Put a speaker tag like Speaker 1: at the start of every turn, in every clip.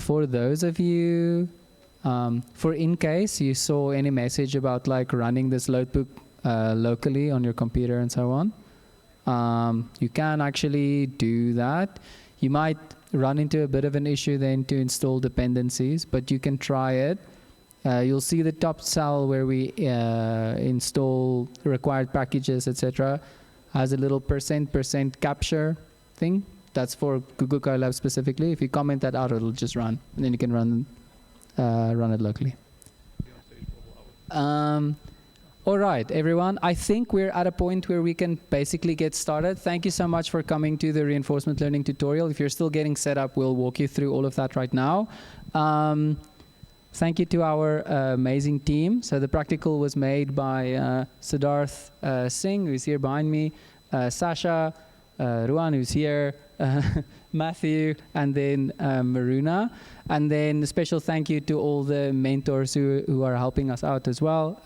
Speaker 1: for those of you, for in case you saw any message about like running this notebook locally on your computer and so on, you can actually do that. You might run into a bit of an issue then to install dependencies, but you can try it. You'll see the top cell where we install required packages, etc. has a little % capture thing. That's for Google Colab specifically. If you comment that out, it'll just run, and then you can run it locally. All right, everyone. I think we're at a point where we can basically get started. Thank you so much for coming to the reinforcement learning tutorial. If you're still getting set up, we'll walk you through all of that right now. Thank you to our amazing team. So the practical was made by Siddharth Singh, who's here behind me, Sasha, Ruan, who's here, Matthew, and then Maruna. And then a special thank you to all the mentors who are helping us out as well.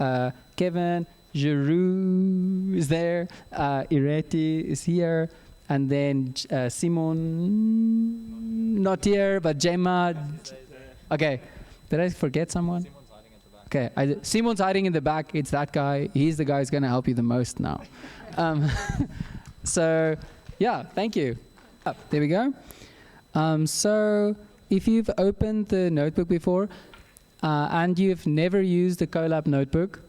Speaker 1: Kevin, Giroux is there, Ireti is here, and then Simon, not here, but Gemma. Okay, did I forget someone? Simon's hiding at the back. Okay, Simon's hiding in the back. It's that guy. He's the guy who's going to help you the most now. So, yeah, thank you. There we go. So if you've opened the notebook before and you've never used the Colab notebook,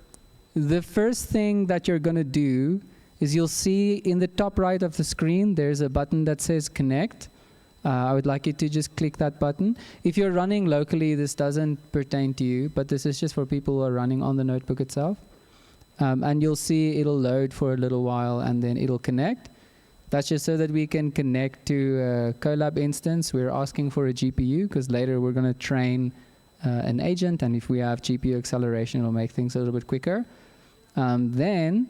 Speaker 1: the first thing that you're going to do is you'll see in the top right of the screen, there's a button that says Connect. I would like you to just click that button. If you're running locally, this doesn't pertain to you, but this is just for people who are running on the notebook itself. And you'll see it'll load for a little while, and then it'll connect. That's just so that we can connect to a Colab instance. We're asking for a GPU, because later we're going to train an agent, and if we have GPU acceleration, it'll make things a little bit quicker. Then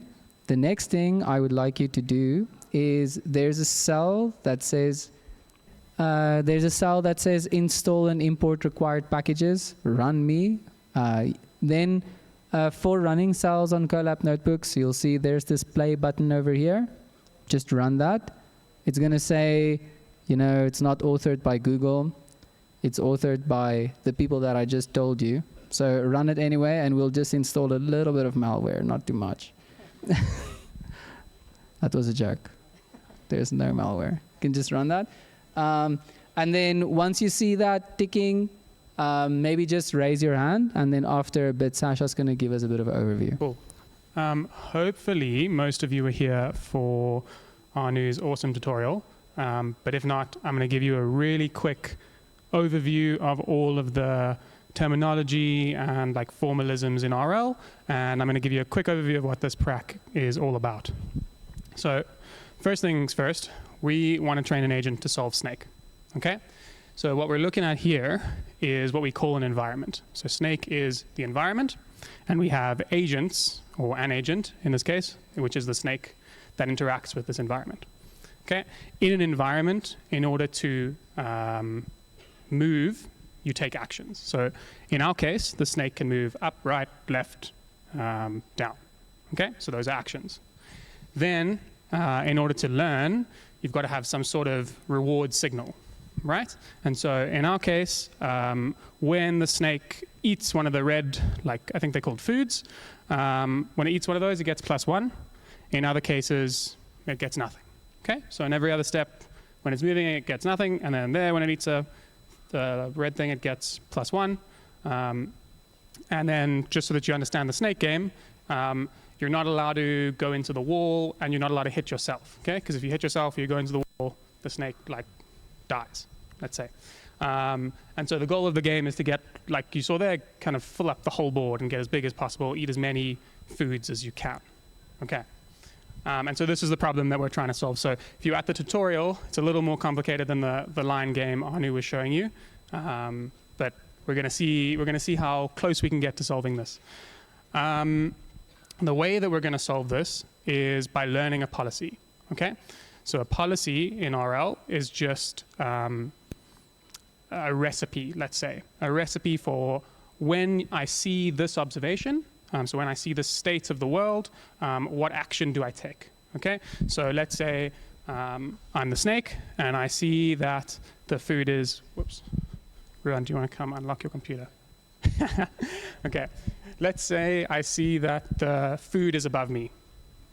Speaker 1: the next thing I would like you to do is there's a cell that says install and import required packages, run me. Then for running cells on Colab notebooks, you'll see there's this play button over here. Just run that. It's going to say, you know, it's not authored by Google. It's authored by the people that I just told you. So run it anyway, and we'll just install a little bit of malware, not too much. That was a joke. There's no malware. You can just run that. And then once you see that ticking, maybe just raise your hand, and then after a bit, Sasha's going to give us a bit of an overview.
Speaker 2: Cool. Hopefully, most of you are here for Anu's awesome tutorial. But if not, I'm going to give you a really quick overview of all of the terminology and like formalisms in RL. And I'm going to give you a quick overview of what this prac is all about. So first things first, we want to train an agent to solve Snake. Okay? So what we're looking at here is what we call an environment. So Snake is the environment, and we have agents, or an agent in this case, which is the Snake that interacts with this environment. Okay? In an environment, in order to move, you take actions. So in our case, the Snake can move up, right, left, down. Okay? So those are actions. Then, in order to learn, you've got to have some sort of reward signal. Right? And so in our case, when the Snake eats one of the red, like I think they're called foods, when it eats one of those, it gets +1. In other cases, it gets nothing. Okay? So in every other step, when it's moving, it gets nothing. And then there, when it eats the red thing, it gets +1. And then just so that you understand the Snake game, you're not allowed to go into the wall, and you're not allowed to hit yourself. Okay? Because if you hit yourself, you go into the wall, the Snake like dies, let's say. And so the goal of the game is to get, like you saw there, kind of fill up the whole board and get as big as possible, eat as many foods as you can. Okay. And so this is the problem that we're trying to solve. So if you're at the tutorial, it's a little more complicated than the line game Anu was showing you. But we're going to see how close we can get to solving this. The way that we're going to solve this is by learning a policy. Okay. So a policy in RL is just a recipe, let's say. A recipe for when I see this observation, so when I see the state of the world, what action do I take? Okay? So let's say I'm the Snake, and I see that the food is, Ruan, do you want to come unlock your computer? Okay. Let's say I see that the food is above me,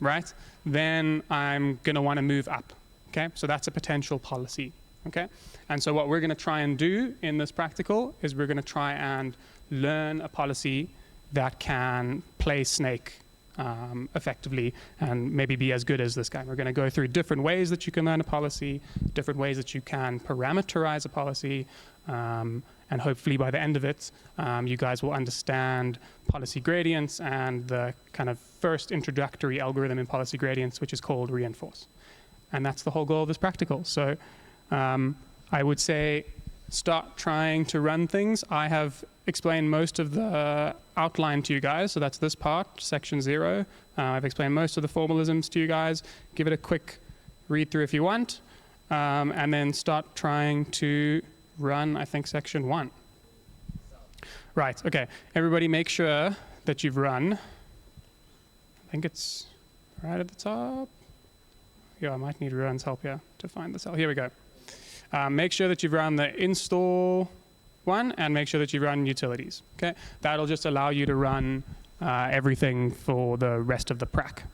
Speaker 2: right? Then I'm going to want to move up. Okay, so that's a potential policy. Okay, and so what we're going to try and do in this practical is we're going to try and learn a policy that can play snake effectively and maybe be as good as this guy. We're going to go through different ways that you can learn a policy, different ways that you can parameterize a policy, and hopefully by the end of it, you guys will understand policy gradients and the kind of first introductory algorithm in policy gradients, which is called reinforce. And that's the whole goal of this practical. So I would say start trying to run things. I have explained most of the outline to you guys. So that's this part, section 0. I've explained most of the formalisms to you guys. Give it a quick read through if you want. And then start trying to run, I think, section 1. Right, okay. Everybody make sure that you've run. I think it's right at the top. Yeah, I might need Ruan's help here to find the cell. Here we go. Make sure that you've run the install one and make sure that you run utilities. Okay, that'll just allow you to run everything for the rest of the prac.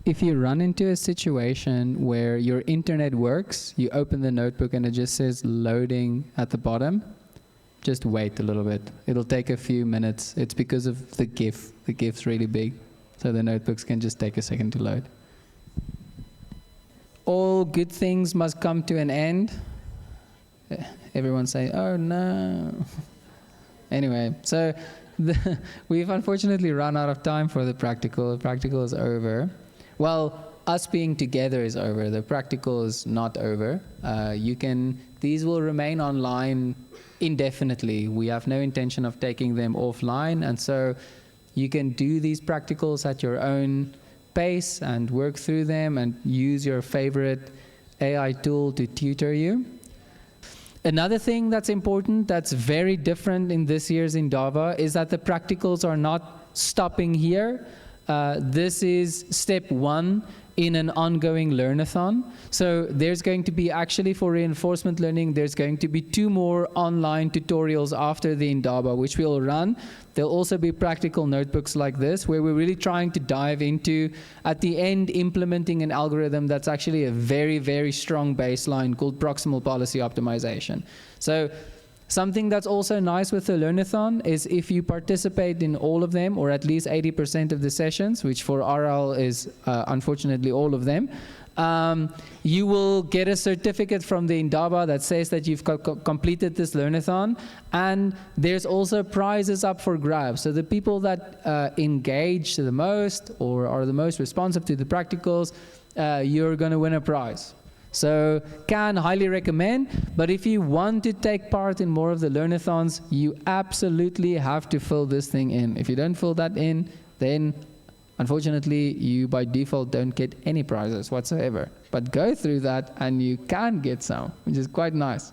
Speaker 1: If you run into a situation where your internet works, you open the notebook and it just says loading at the bottom, just wait a little bit. It'll take a few minutes. It's because of the GIF. The GIF's really big, so the notebooks can just take a second to load. All good things must come to an end. Everyone say, oh no. Anyway, so we've unfortunately run out of time for the practical. The practical is over. Well, us being together is over. The practical is not over. These will remain online indefinitely. We have no intention of taking them offline, and so you can do these practicals at your own pace and work through them and use your favorite AI tool to tutor you. Another thing that's important, that's very different in this year's Indaba, is that the practicals are not stopping here. This is step 1 in an ongoing learnathon. So there's going to be, actually for reinforcement learning, there's going to be 2 more online tutorials after the Indaba, which we'll run. There'll also be practical notebooks like this, where we're really trying to dive into, at the end, implementing an algorithm that's actually a very, very strong baseline called proximal policy optimization. So something that's also nice with the Learnathon is if you participate in all of them, or at least 80% of the sessions, which for RL is unfortunately all of them, you will get a certificate from the Indaba that says that you've completed this Learnathon, and there's also prizes up for grabs. So the people that engage the most or are the most responsive to the practicals, you're going to win a prize. So can highly recommend, but if you want to take part in more of the Learnathons, you absolutely have to fill this thing in. If you don't fill that in, then unfortunately you by default don't get any prizes whatsoever. But go through that and you can get some, which is quite nice.